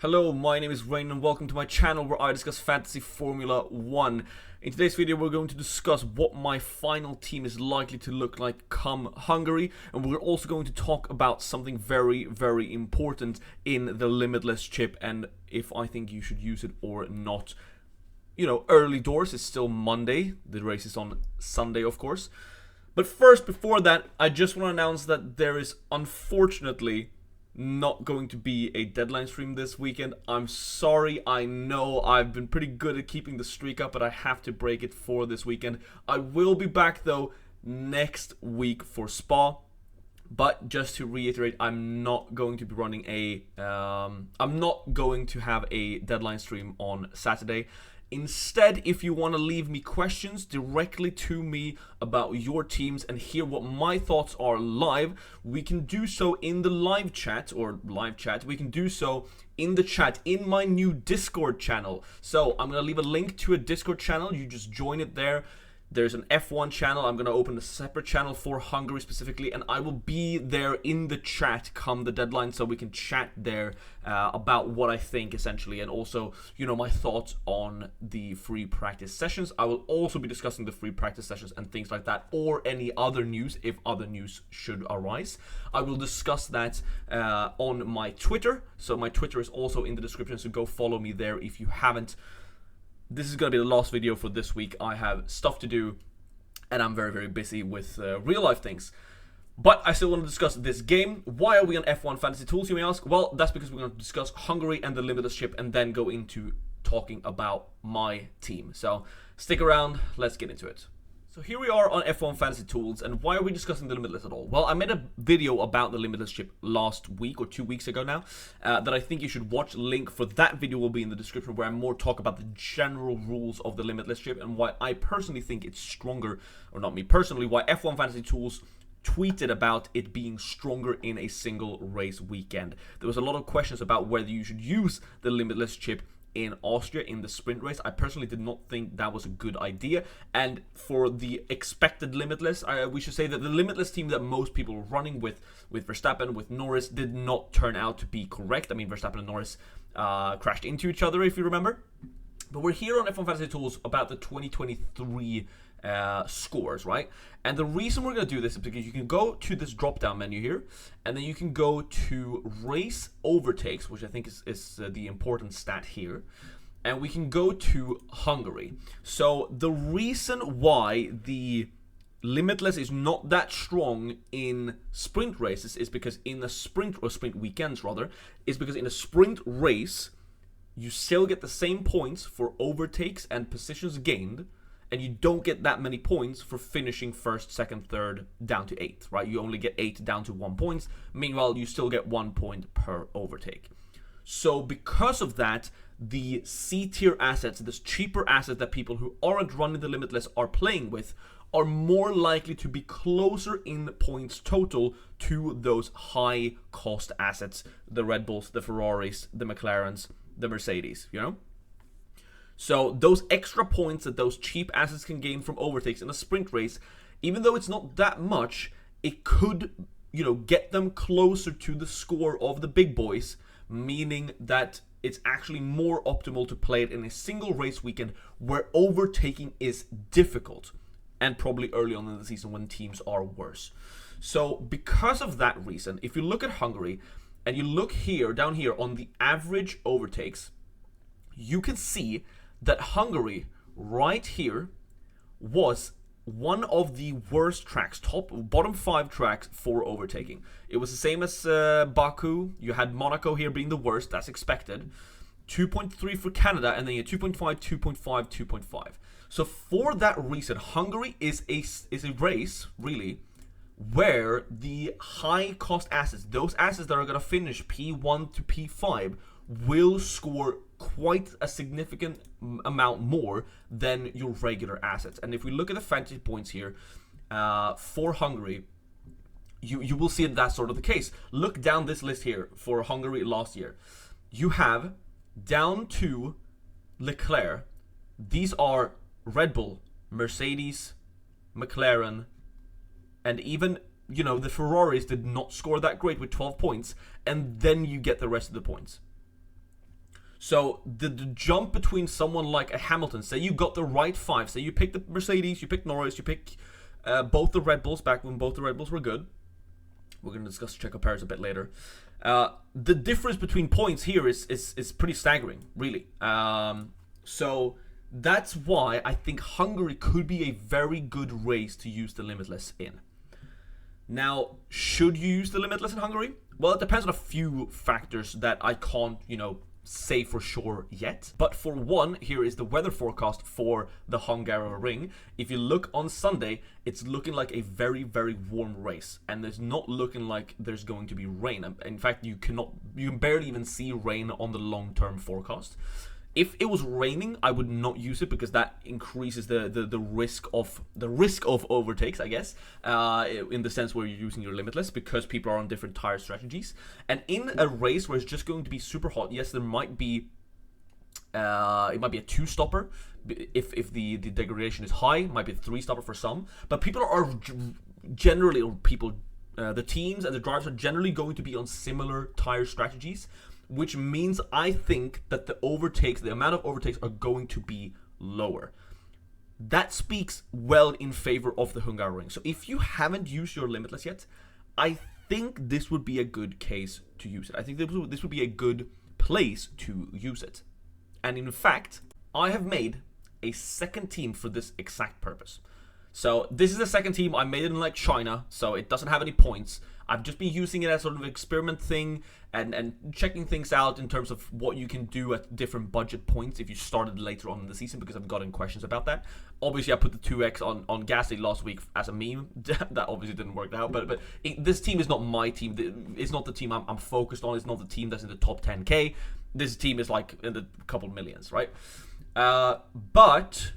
Hello, my name is Rain and welcome to my channel where I discuss Fantasy Formula 1. In today's video we're going to discuss what my final team is likely to look like come Hungary, and we're also going to talk about something very important in the Limitless chip and if I think you should use it or not. You know, early doors, it's still Monday, the race is on Sunday of course. But first, before that, I just want to announce that there is unfortunately not going to be a deadline stream this weekend. I'm sorry, I know I've been pretty good at keeping the streak up, but I have to break it for this weekend. I will be back though next week for Spa. But just to reiterate, I'm not going to be running I'm not going to have a deadline stream on Saturday. Instead, if you want to leave me questions directly to me about your teams and hear what my thoughts are live, we can do so in the live chat, we can do so in the chat in my new Discord channel. So I'm going to leave a link to a Discord channel, you just join it there. There's an F1 channel. I'm going to open a separate channel for Hungary specifically, and I will be there in the chat come the deadline so we can chat there about what I think essentially, and also, you know, my thoughts on the free practice sessions. I will also be discussing the free practice sessions and things like that, or any other news if other news should arise. I will discuss that on my Twitter. So my Twitter is also in the description, so go follow me there if you haven't. This is going to be the last video for this week. I have stuff to do, and I'm very busy with real life things. But I still want to discuss this game. Why are we on F1 Fantasy Tools, you may ask? Well, that's because we're going to discuss Hungary and the Limitless chip, and then go into talking about my team. So stick around, let's get into it. So here we are on F1 Fantasy Tools, and why are we discussing the Limitless at all? Well, I made a video about the Limitless chip last week, or 2 weeks ago now, that I think you should watch. Link for that video will be in the description, where I more talk about the general rules of the Limitless chip, and why I personally think it's stronger, or not me personally, why F1 Fantasy Tools tweeted about it being stronger in a single race weekend. There was a lot of questions about whether you should use the Limitless chip in Austria in the sprint race. I personally did not think that was a good idea, and for the expected Limitless, we should say that the Limitless team that most people were running with Verstappen, with Norris, did not turn out to be correct. I mean, Verstappen and Norris crashed into each other, if you remember. But we're here on F1 Fantasy Tools about the 2023 scores, right? And the reason we're going to do this is because you can go to this drop down menu here, and then you can go to race overtakes, which I think is the important stat here, and we can go to Hungary. So the reason why the Limitless is not that strong in sprint races is because in a sprint weekends rather, is because in a sprint race you still get the same points for overtakes and positions gained, and you don't get that many points for finishing first, second, third, down to 8, right? You only get 8 down to 1 point. Meanwhile, you still get 1 point per overtake. So because of that, the C-tier assets, this cheaper assets that people who aren't running the Limitless are playing with, are more likely to be closer in points total to those high-cost assets, the Red Bulls, the Ferraris, the McLarens, the Mercedes, you know? So those extra points that those cheap assets can gain from overtakes in a sprint race, even though it's not that much, it could, you know, get them closer to the score of the big boys, meaning that it's actually more optimal to play it in a single race weekend where overtaking is difficult, and probably early on in the season when teams are worse. So because of that reason, if you look at Hungary and you look here, down here on the average overtakes, you can see that Hungary right here was one of the worst tracks, bottom 5 tracks for overtaking. It was the same as Baku. You had Monaco here being the worst, that's expected. 2.3 for Canada, and then you had 2.5, 2.5, 2.5. So for that reason, Hungary is a race, really, where the high cost assets, those assets that are going to finish P1 to P5, will score quite a significant amount more than your regular assets. And if we look at the fantasy points here for Hungary, you will see that that's sort of the case. Look down this list here for Hungary last year. You have down to Leclerc. These are Red Bull, Mercedes, McLaren, and even, you know, the Ferraris did not score that great with 12 points, and then you get the rest of the points. So the jump between someone like a Hamilton, say you got the right 5, say you picked the Mercedes, you picked Norris, you pick both the Red Bulls back when both the Red Bulls were good. We're going to discuss Czecho Perez a bit later. The difference between points here is pretty staggering, really. So that's why I think Hungary could be a very good race to use the Limitless in. Now, should you use the Limitless in Hungary? Well, it depends on a few factors that I can't, say for sure yet. But for one, here is the weather forecast for the Hungaroring. If you look on Sunday, it's looking like a very, very warm race, and there's not looking like there's going to be rain. In fact, you can barely even see rain on the long-term forecast. If it was raining, I would not use it because that increases the risk of overtakes, I guess, in the sense where you're using your Limitless, because people are on different tire strategies. And in a race where it's just going to be super hot, yes, there might be it might be a 2-stopper if the degradation is high. It might be a 3-stopper for some, but people are generally, the teams and the drivers are generally going to be on similar tire strategies, which means I think that the amount of overtakes are going to be lower. That speaks well in favor of the Hungaroring. So if you haven't used your Limitless yet, I think this would be a good case to use it. I think this would be a good place to use it. And in fact, I have made a second team for this exact purpose. So this is the second team. I made it in like China, so it doesn't have any points. I've just been using it as sort of an experiment thing and checking things out in terms of what you can do at different budget points if you started later on in the season, because I've gotten questions about that. Obviously, I put the 2x on Gasly last week as a meme. That obviously didn't work out, but this team is not my team. It's not the team I'm focused on. It's not the team that's in the top 10K. This team is like in the couple millions, right? But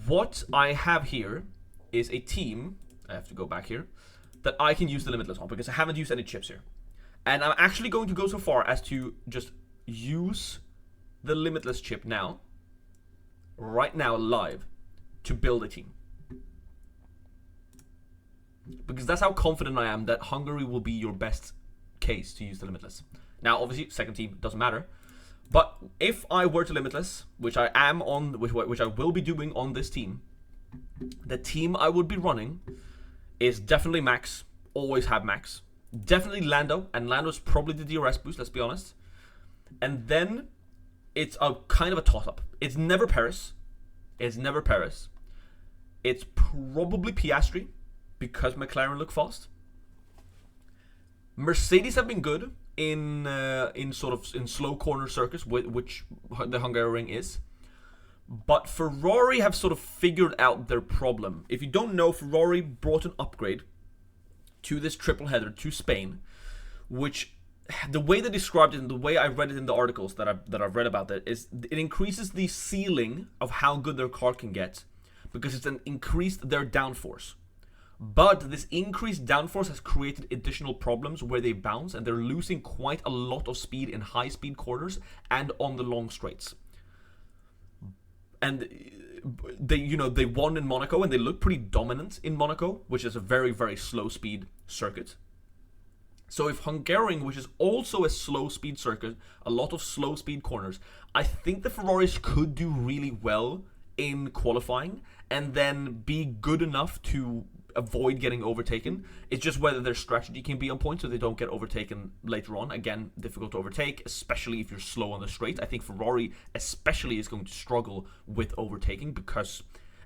what I have here is a team, I have to go back here, that I can use the Limitless on, because I haven't used any chips here. And I'm actually going to go so far as to just use the Limitless chip now, right now, live, to build a team. Because that's how confident I am that Hungary will be your best case to use the Limitless. Now, obviously, second team doesn't matter. But if I were to Limitless, which I am on, which I will be doing on this team, the team I would be running is definitely Max. Always have Max. Definitely Lando, and Lando's probably the DRS boost, let's be honest. And then it's a kind of a toss-up. It's never Perez. It's never Perez. It's probably Piastri, because McLaren look fast. Mercedes have been good in slow corner circuits, which the Hungaroring is. But Ferrari have sort of figured out their problem. If you don't know, Ferrari brought an upgrade to this triple header to Spain, which the way they described it and the way I read it in the articles that I've read about it is it increases the ceiling of how good their car can get, because it's increased their downforce. But this increased downforce has created additional problems where they bounce, and they're losing quite a lot of speed in high speed corners and on the long straights. And they won in Monaco, and they look pretty dominant in Monaco, which is a very, very slow speed circuit. So if Hungaroring, which is also a slow speed circuit, a lot of slow speed corners, I think the Ferraris could do really well in qualifying and then be good enough to avoid getting overtaken. It's just whether their strategy can be on point so they don't get overtaken later on. Again, difficult to overtake, especially if you're slow on the straight. I think Ferrari especially is going to struggle with overtaking because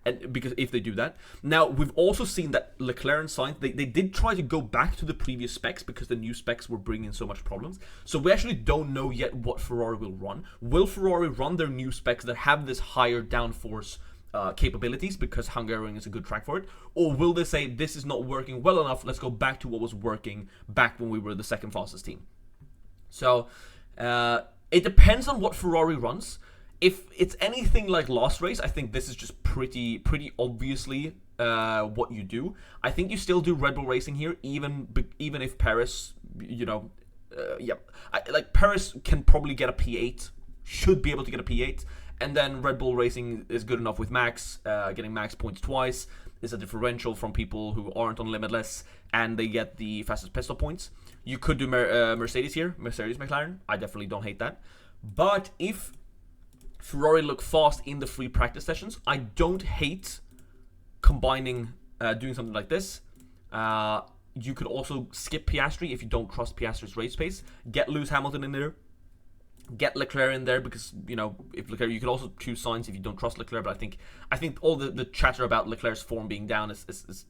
if they do that. Now, we've also seen that Leclerc and Sainz, they did try to go back to the previous specs because the new specs were bringing so much problems. So we actually don't know yet what Ferrari will run. Will Ferrari run their new specs that have this higher downforce capabilities because Hungaroring is a good track for it? Or will they say, this is not working well enough, let's go back to what was working back when we were the second fastest team? So, it depends on what Ferrari runs. If it's anything like last race, I think this is just pretty obviously what you do. I think you still do Red Bull Racing here, even if Perez, Perez can probably get a P8, should be able to get a P8, and then Red Bull Racing is good enough with Max, getting Max points twice. Is a differential from people who aren't on Limitless, and they get the fastest pit stop points. You could do Mercedes here, Mercedes McLaren. I definitely don't hate that. But if Ferrari look fast in the free practice sessions, I don't hate combining, doing something like this. You could also skip Piastri if you don't trust Piastri's race pace. Get Lewis Hamilton in there. Get Leclerc in there because, you know, if Leclerc, you could also choose Sainz if you don't trust Leclerc. But I think all the chatter about Leclerc's form being down is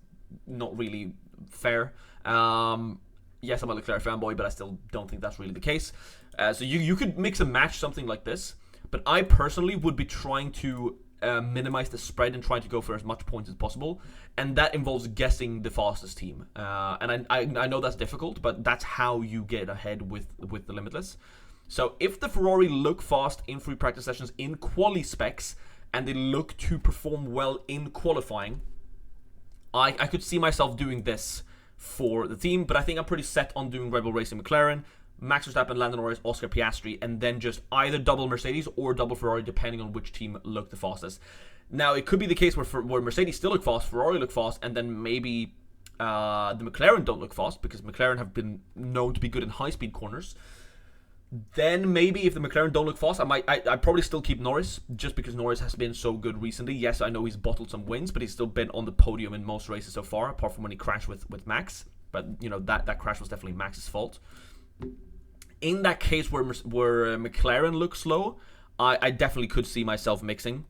not really fair. Yes, I'm a Leclerc fanboy, but I still don't think that's really the case. So you could mix and match something like this. But I personally would be trying to minimize the spread and trying to go for as much points as possible, and that involves guessing the fastest team. And I know that's difficult, but that's how you get ahead with the Limitless. So if the Ferrari look fast in free practice sessions in quali specs, and they look to perform well in qualifying, I could see myself doing this for the team, but I think I'm pretty set on doing Red Bull Racing McLaren, Max Verstappen, Lando Norris, Oscar Piastri, and then just either double Mercedes or double Ferrari, depending on which team looked the fastest. Now, it could be the case where Mercedes still look fast, Ferrari look fast, and then maybe the McLaren don't look fast, because McLaren have been known to be good in high-speed corners. Then maybe if the McLaren don't look fast, I'd probably still keep Norris, just because Norris has been so good recently. Yes, I know he's bottled some wins, but he's still been on the podium in most races so far, apart from when he crashed with Max. But, you know, that crash was definitely Max's fault. In that case where McLaren looks slow, I definitely could see myself mixing,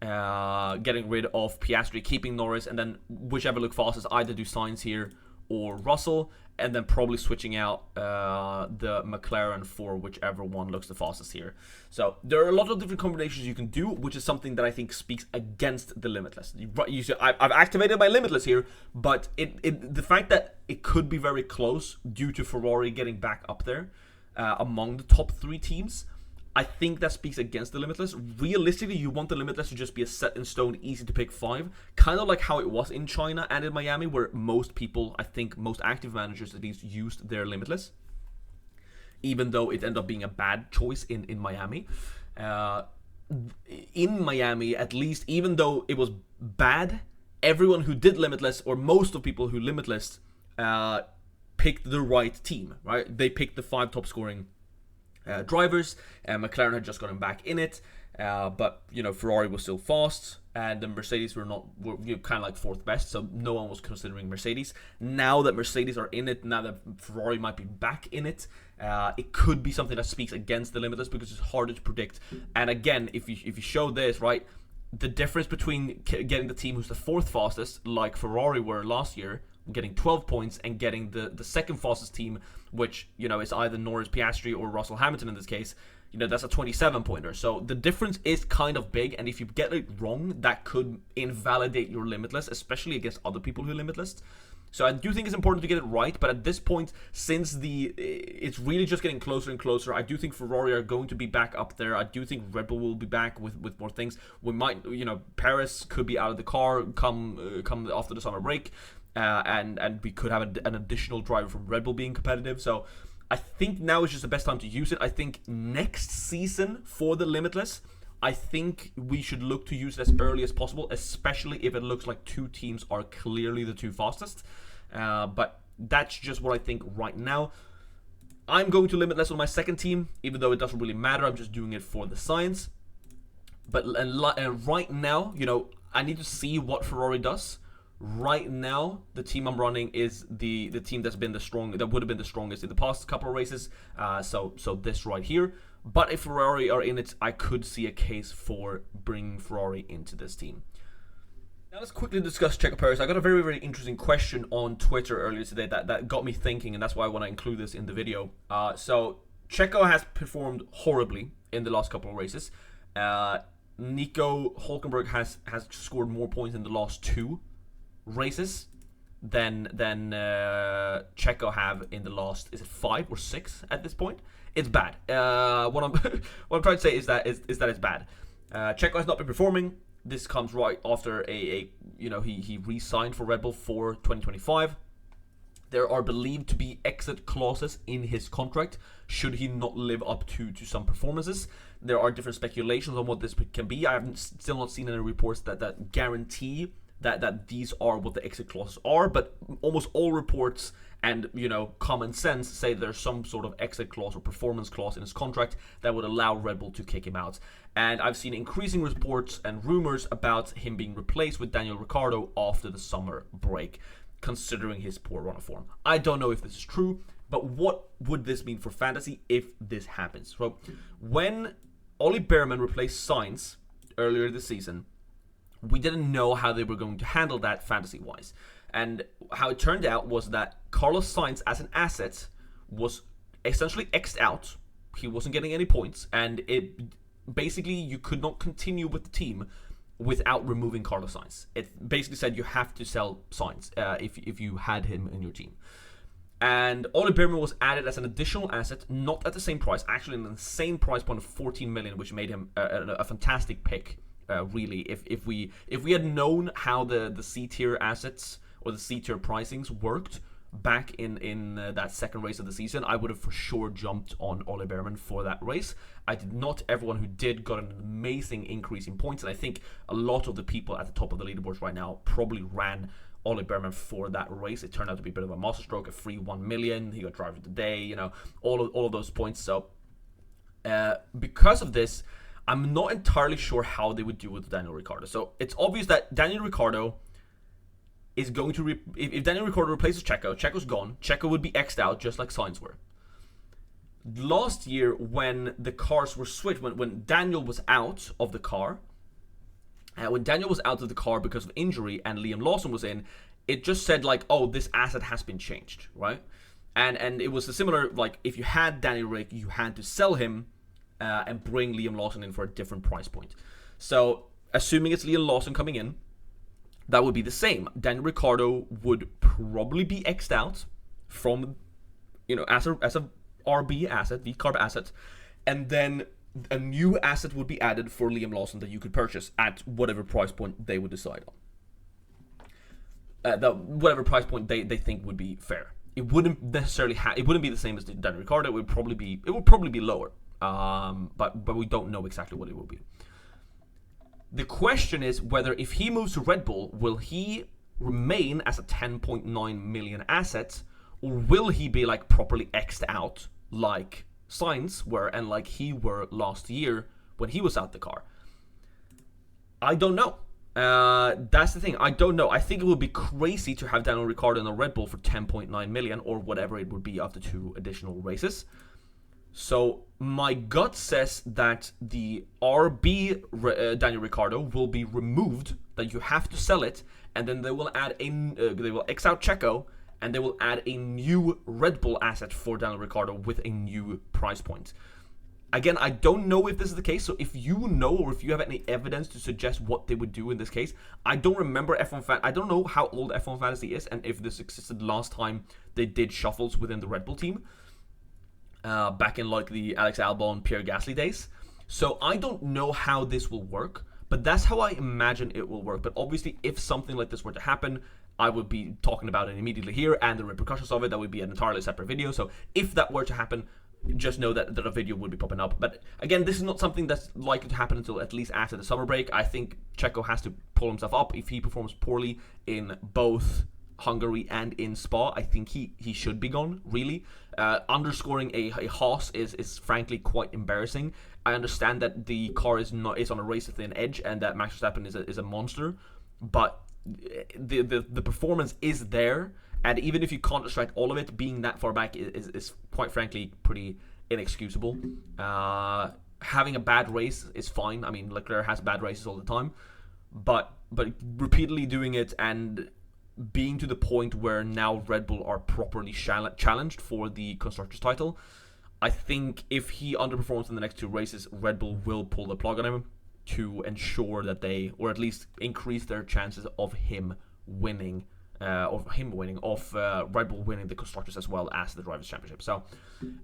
getting rid of Piastri, keeping Norris, and then whichever look fastest, either do Sainz here or Russell, and then probably switching out the McLaren for whichever one looks the fastest here. So there are a lot of different combinations you can do, which is something that I think speaks against the Limitless. I've activated my Limitless here, but the fact that it could be very close due to Ferrari getting back up there among the top 3 teams, I think that speaks against the Limitless. Realistically, you want the Limitless to just be a set in stone, easy to pick 5. Kind of like how it was in China and in Miami, where most people, I think most active managers at least, used their Limitless. Even though it ended up being a bad choice in Miami. In Miami, at least, even though it was bad, everyone who did Limitless, or most of people who Limitless, picked the right team, right? They picked the 5 top scoring drivers. McLaren had just gotten back in it, but you know, Ferrari was still fast, and the Mercedes were kind of like 4th best, so no one was considering Mercedes. Now that Mercedes are in it, now that Ferrari might be back in it, it could be something that speaks against the Limitless, because it's harder to predict. And again, if you show this, right, the difference between getting the team who's the 4th fastest, like Ferrari were last year, getting 12 points, and getting the 2nd fastest team, which, you know, is either Norris, Piastri, or Russell Hamilton in this case, you know, that's a 27-pointer. So the difference is kind of big, and if you get it wrong, that could invalidate your Limitless, especially against other people who Limitless. So I do think it's important to get it right, but at this point, since it's really just getting closer and closer, I do think Ferrari are going to be back up there. I do think Red Bull will be back with more things. We might, you know, Perez could be out of the car come after the summer break. And we could have an additional driver from Red Bull being competitive. So I think now is just the best time to use it. I think next season for the Limitless, I think we should look to use it as early as possible, especially if it looks like 2 teams are clearly the 2 fastest. But that's just what I think right now. I'm going to Limitless on my 2nd team, even though it doesn't really matter. I'm just doing it for the science. But right now, you know, I need to see what Ferrari does. Right now, the team I'm running is the team that would have been the strongest in the past couple of races. So this right here. But if Ferrari are in it, I could see a case for bringing Ferrari into this team. Now let's quickly discuss Czecho Perez. I got a very, very interesting question on Twitter earlier today that got me thinking, and that's why I want to include this in the video. So Czecho has performed horribly in the last couple of races. Nico Hülkenberg has scored more points in the last 2 races than Czecho have in the last, is it 5 or 6 at this point? It's bad. What I'm trying to say is that it's bad. Czecho has not been performing. This comes right after he re-signed for Red Bull for 2025. There are believed to be exit clauses in his contract should he not live up to some performances. There are different speculations on what this can be. I haven't still not seen any reports that guarantee that these are what the exit clauses are, but almost all reports and, you know, common sense say there's some sort of exit clause or performance clause in his contract that would allow Red Bull to kick him out. And I've seen increasing reports and rumors about him being replaced with Daniel Ricciardo after the summer break, considering his poor run of form. I don't know if this is true, but what would this mean for fantasy if this happens? So when Ollie Behrman replaced Sainz earlier this season, we didn't know how they were going to handle that fantasy-wise. And how it turned out was that Carlos Sainz as an asset was essentially X'd out. He wasn't getting any points, and it basically you could not continue with the team without removing Carlos Sainz. It basically said you have to sell Sainz if you had him in your team. And Ollie Behrman was added as an additional asset, not at the same price, actually in the same price point of 14 million, which made him a fantastic pick. Really, if we had known how the C tier assets or the C tier pricings worked back in that second race of the season, I would have for sure jumped on Ollie Behrman for that race. I did not. Everyone who did got an amazing increase in points, and I think a lot of the people at the top of the leaderboards right now probably ran Ollie Behrman for that race. It turned out to be a bit of a masterstroke, a free 1 million. He got driver of the day, you know, all of those points. So because of this, I'm not entirely sure how they would do with Daniel Ricciardo. So it's obvious that Daniel Ricciardo is going to... if Daniel Ricciardo replaces Czecho, Czecho's gone. Czecho would be X'd out, just like Sainz were. Last year, when the cars were switched, when Daniel was out of the car, because of injury and Liam Lawson was in, it just said like, oh, this asset has been changed, right? And it was a similar, like, if you had Daniel Rick, you had to sell him and bring Liam Lawson in for a different price point. So, assuming it's Liam Lawson coming in, that would be the same. Daniel Ricciardo would probably be X'd out from, you know, as a RB asset, the carb asset, and then a new asset would be added for Liam Lawson that you could purchase at whatever price point they would decide on. Whatever price point they think would be fair. It wouldn't necessarily it wouldn't be the same as Daniel Ricciardo. It would probably be lower. But we don't know exactly what it will be. The question is whether if he moves to Red Bull, will he remain as a 10.9 million asset, or will he be like properly X'd out like Sainz were and like he were last year when he was out the car? I don't know. That's the thing. I don't know. I think it would be crazy to have Daniel Ricciardo in a Red Bull for 10.9 million or whatever it would be after 2 additional races. So my gut says that the RB Daniel Ricciardo will be removed, that you have to sell it, and then they will add they will X out Czecho, and they will add a new Red Bull asset for Daniel Ricciardo with a new price point. Again, I don't know if this is the case, so if you know or if you have any evidence to suggest what they would do in this case, I don't remember I don't know how old F1 Fantasy is and if this existed last time they did shuffles within the Red Bull team. Back in like the Alex Albon, Pierre Gasly days. So I don't know how this will work, but that's how I imagine it will work. But obviously, if something like this were to happen, I would be talking about it immediately here, and the repercussions of it, that would be an entirely separate video. So if that were to happen, just know that a video would be popping up. But again, this is not something that's likely to happen until at least after the summer break. I think Czecho has to pull himself up. If he performs poorly in both Hungary and in Spa, I think he should be gone, really. Underscoring a Haas is frankly quite embarrassing. I understand that the car is on a race-thin edge and that Max Verstappen is a monster, but the performance is there, and even if you can't extract all of it, being that far back is quite frankly pretty inexcusable. Having a bad race is fine. I mean, Leclerc has bad races all the time, but repeatedly doing it and being to the point where now Red Bull are properly challenged for the Constructors' title, I think if he underperforms in the next 2 races, Red Bull will pull the plug on him to ensure that they, or at least increase their chances of him winning, Red Bull winning the Constructors as well as the Drivers' Championship. So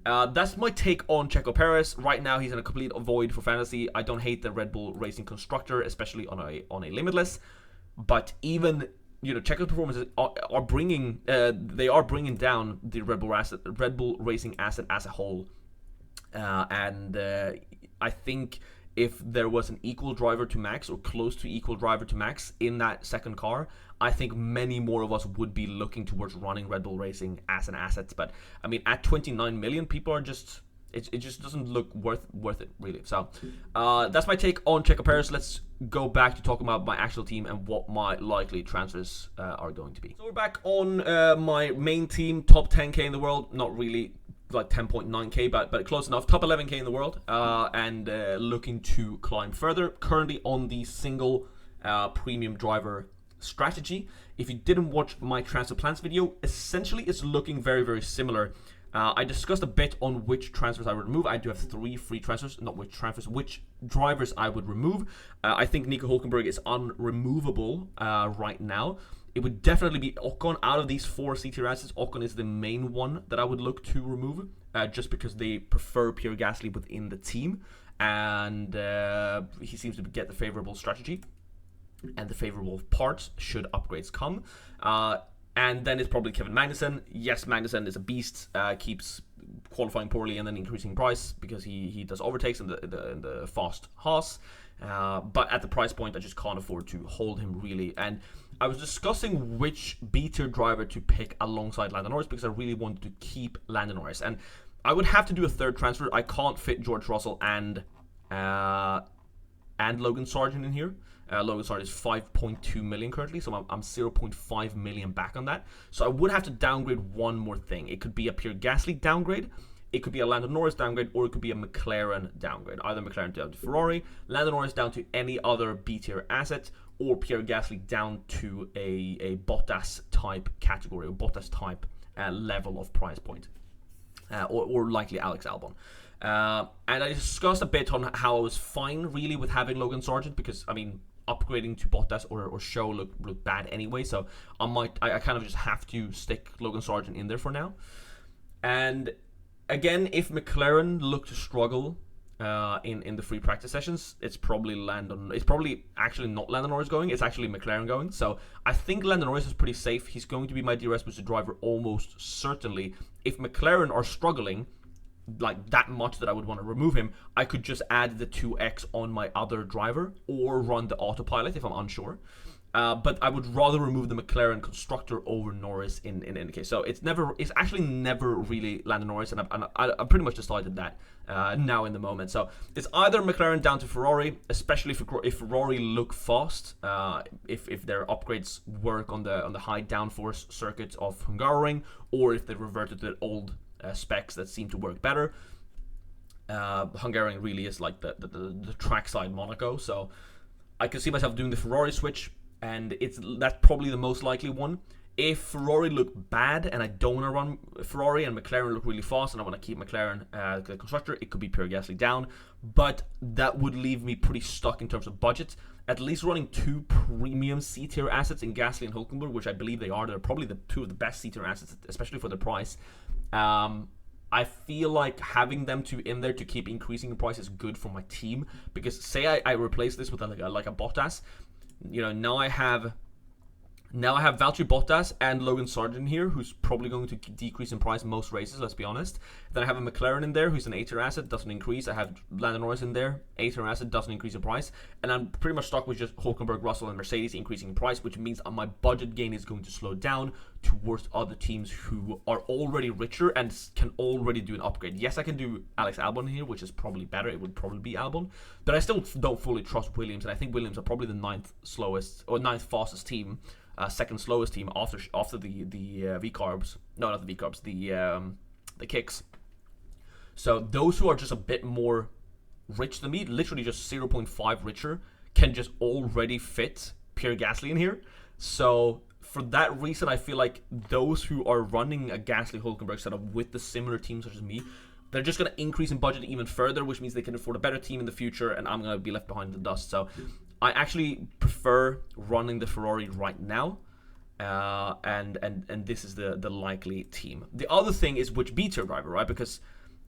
that's my take on Checo Perez. Right now, he's in a complete void for fantasy. I don't hate the Red Bull Racing Constructor, especially on a Limitless, but even, you know, Checo's performances are bringing down the Red Bull Racing asset as a whole, and I think if there was an equal driver to Max or close to equal driver to Max in that second car, I think many more of us would be looking towards running Red Bull Racing as an asset. But I mean, at 29 million, people are just, it just doesn't look worth it, really. So that's my take on Czecho Perez. Let's go back to talk about my actual team and what my likely transfers are going to be. So we're back on my main team, top 10k in the world. Not really like 10.9k, but close enough. Top 11k in the world, and looking to climb further. Currently on the single premium driver strategy. If you didn't watch my transfer plans video, essentially it's looking very similar. I discussed a bit on which transfers I would remove. I do have 3 free transfers, not which transfers, which drivers I would remove. I think Nico Hülkenberg is unremovable right now. It would definitely be Ocon. Out of these 4 C-tier assets, Ocon is the main one that I would look to remove, just because they prefer Pierre Gasly within the team, and he seems to get the favorable strategy and the favorable parts should upgrades come. And then it's probably Kevin Magnussen. Yes, Magnussen is a beast, keeps qualifying poorly and then increasing price because he does overtakes in the fast Haas. But at the price point, I just can't afford to hold him, really. And I was discussing which B-tier driver to pick alongside Lando Norris because I really wanted to keep Lando Norris. And I would have to do a third transfer. I can't fit George Russell and Logan Sargent in here. Logan Sargent is 5.2 million currently, so I'm 0.5 million back on that. So I would have to downgrade one more thing. It could be a Pierre Gasly downgrade, it could be a Lando Norris downgrade, or it could be a McLaren downgrade. Either McLaren down to Ferrari, Lando Norris down to any other B-tier asset, or Pierre Gasly down to a Bottas type category, or Bottas type level of price point, or likely Alex Albon. And I discussed a bit on how I was fine really with having Logan Sargent, because I mean, upgrading to Bottas or Show look bad anyway, so I kind of just have to stick Logan Sargent in there for now. And again, if McLaren look to struggle in the free practice sessions, it's probably actually not Lando Norris going, it's actually McLaren going. So I think Lando Norris is pretty safe. He's going to be my DRS boosted driver almost certainly. If McLaren are struggling like that much that I would want to remove him, I could just add the 2x on my other driver or run the autopilot if I'm unsure. But I would rather remove the McLaren constructor over Norris in any case. So it's actually never really Lando Norris, and I pretty much decided that now in the moment. So it's either McLaren down to Ferrari, especially if Ferrari look fast, if their upgrades work on the high downforce circuits of Hungaroring, or if they reverted to the old specs that seem to work better. Hungaroring really is like the trackside Monaco, so I can see myself doing the Ferrari switch, and that's probably the most likely one. If Ferrari look bad and I don't want to run Ferrari, and McLaren look really fast and I want to keep McLaren the constructor, it could be Pierre Gasly down, but that would leave me pretty stuck in terms of budget. At least running 2 premium C-tier assets in Gasly and Hülkenberg, which I believe they are. They're probably the 2 of the best C-tier assets, especially for the price. I feel like having them in there to keep increasing the price is good for my team, because say I replace this with like a Bottas, you know, now I have Valtteri Bottas and Logan Sargent here, who's probably going to decrease in price most races, let's be honest. Then I have a McLaren in there, who's an A-tier asset, doesn't increase. I have Lando Norris in there, A-tier asset, doesn't increase in price. And I'm pretty much stuck with just Hülkenberg, Russell, and Mercedes increasing in price, which means my budget gain is going to slow down towards other teams who are already richer and can already do an upgrade. Yes, I can do Alex Albon here, which is probably better. It would probably be Albon. But I still don't fully trust Williams, and I think Williams are probably the 9th fastest team. Second slowest team after the V-carbs. No, not the V-carbs, the kicks. So those who are just a bit more rich than me, literally just 0.5 richer, can just already fit Pierre Gasly in here. So for that reason, I feel like those who are running a Gasly Hülkenberg setup with the similar teams such as me, they're just going to increase in budget even further, which means they can afford a better team in the future, and I'm going to be left behind in the dust. So I actually prefer running the Ferrari right now, and this is the likely team. The other thing is which B-tier driver, right? Because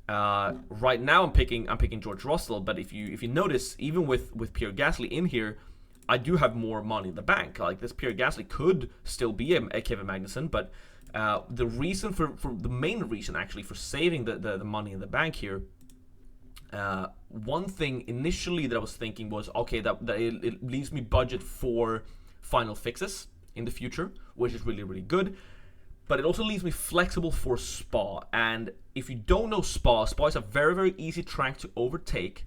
right now I'm picking George Russell, but if you notice, even with Pierre Gasly in here, I do have more money in the bank. Like, this Pierre Gasly could still be a Kevin Magnussen, but the reason for the main reason actually for saving the money in the bank here One thing initially that I was thinking was, okay, that it leaves me budget for final fixes in the future, which is really, really good. But it also leaves me flexible for Spa. And if you don't know Spa is a very, very easy track to overtake.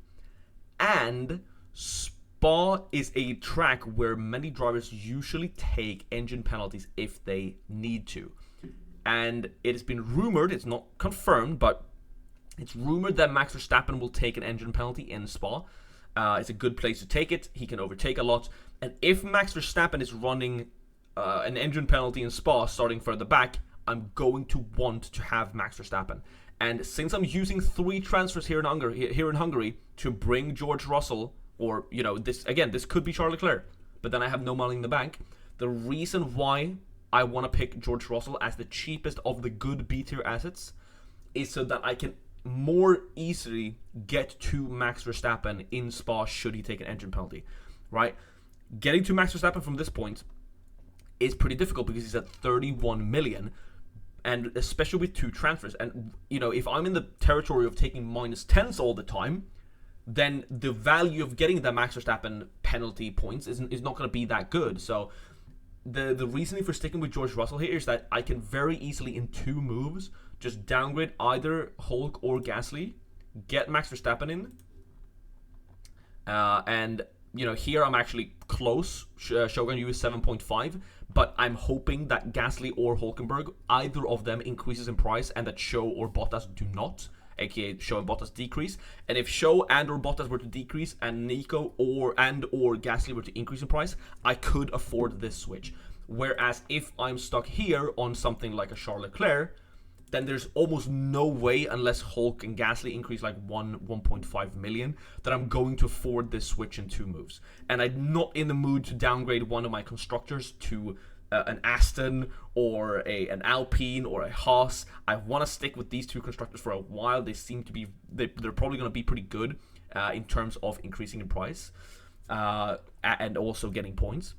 And Spa is a track where many drivers usually take engine penalties if they need to. And it has been rumored, it's not confirmed, but it's rumored that Max Verstappen will take an engine penalty in Spa. It's a good place to take it. He can overtake a lot. And if Max Verstappen is running an engine penalty in Spa starting further back, I'm going to want to have Max Verstappen. And since I'm using 3 transfers here in Hungary to bring George Russell, or, you know, this could be Charles Leclerc, but then I have no money in the bank. The reason why I want to pick George Russell as the cheapest of the good B-tier assets is so that I can more easily get to Max Verstappen in Spa should he take an engine penalty, right? Getting to Max Verstappen from this point is pretty difficult because he's at 31 million, and especially with 2 transfers. And, you know, if I'm in the territory of taking -10s all the time, then the value of getting the Max Verstappen penalty points is not going to be that good. So the reasoning for sticking with George Russell here is that I can very easily, in 2 moves, just downgrade either Hulk or Gasly, get Max Verstappen in, and, you know, here I'm actually close. Shogun U is 7.5, but I'm hoping that Gasly or Hulkenberg, either of them increases in price, and that Show or Bottas do not, aka Show and Bottas decrease. And if Show and or Bottas were to decrease, and Nico or Gasly were to increase in price, I could afford this switch. Whereas if I'm stuck here on something like a Charles Leclerc, then there's almost no way, unless Hulk and Gasly increase like 1.5 million, that I'm going to afford this switch in 2 moves. And I'm not in the mood to downgrade one of my constructors to an Aston or an Alpine or a Haas. I want to stick with these 2 constructors for a while. They seem to be, they're probably going to be pretty good in terms of increasing in price and also getting points.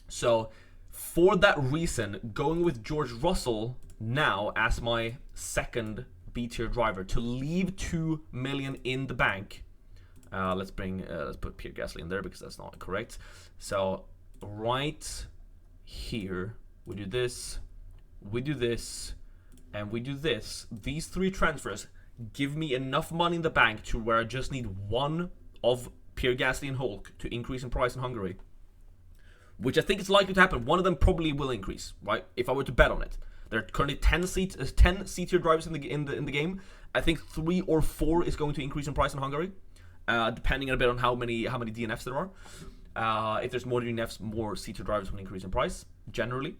So for that reason, going with George Russell now as my second B-tier driver to leave 2 million in the bank. Let's put Pierre Gasly in there because that's not correct. So right here we do this, we do this, and we do this. These 3 transfers give me enough money in the bank to where I just need one of Pierre Gasly and Hulk to increase in price in Hungary, which I think is likely to happen. One of them probably will increase, right? If I were to bet on it. There are currently 10 C-tier drivers in the game. I think 3 or 4 is going to increase in price in Hungary, depending a bit on how many DNFs there are. If there's more DNFs, more C-tier drivers will increase in price generally.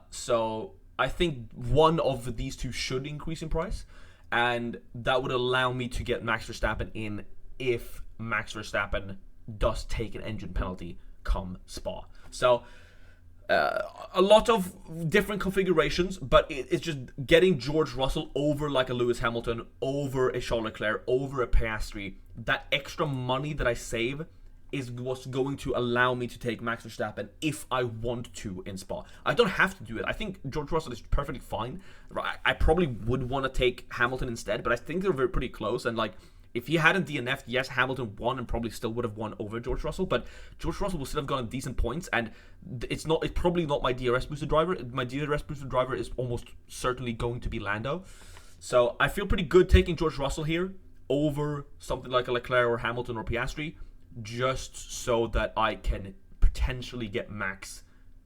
So I think one of these 2 should increase in price, and that would allow me to get Max Verstappen in if Max Verstappen does take an engine penalty come Spa. So a lot of different configurations, but it's just getting George Russell over like a Lewis Hamilton, over a Charles Leclerc, over a Piastri. That extra money that I save is what's going to allow me to take Max Verstappen if I want to in Spa. I don't have to do it. I think George Russell is perfectly fine. I probably would want to take Hamilton instead, but I think they're pretty close. And like, if he hadn't DNF'd, yes, Hamilton won and probably still would have won over George Russell, but George Russell will still have gotten decent points, and it's probably not my DRS boosted driver. My DRS boosted driver is almost certainly going to be Lando. So I feel pretty good taking George Russell here over something like a Leclerc or Hamilton or Piastri, just so that I can potentially get Max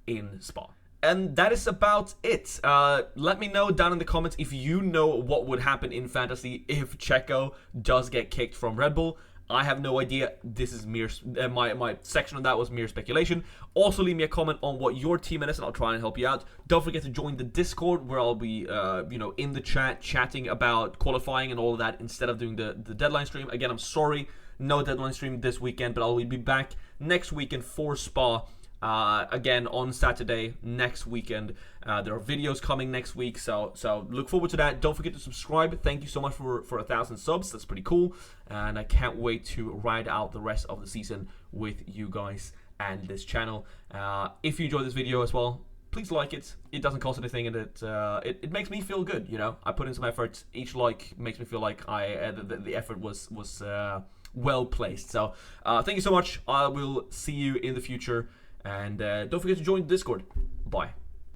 in Spa. And that is about it. Let me know down in the comments if you know what would happen in fantasy if Czecho does get kicked from Red Bull. I have no idea. This is mere my section on that was mere speculation. Also, leave me a comment on what your team is, and I'll try and help you out. Don't forget to join the Discord, where I'll be in the chat chatting about qualifying and all of that instead of doing the deadline stream. Again, I'm sorry, no deadline stream this weekend, but I'll be back next weekend for Spa. Again on Saturday next weekend. There are videos coming next week, so look forward to that. Don't forget to subscribe. Thank you so much for 1,000 subs. That's pretty cool, and I can't wait to ride out the rest of the season with you guys and this channel. If you enjoyed this video as well, please like it. It doesn't cost anything, and it makes me feel good. You know, I put in some effort. Each like makes me feel like the effort was well placed. So thank you so much. I will see you in the future, and don't forget to join the Discord. Bye.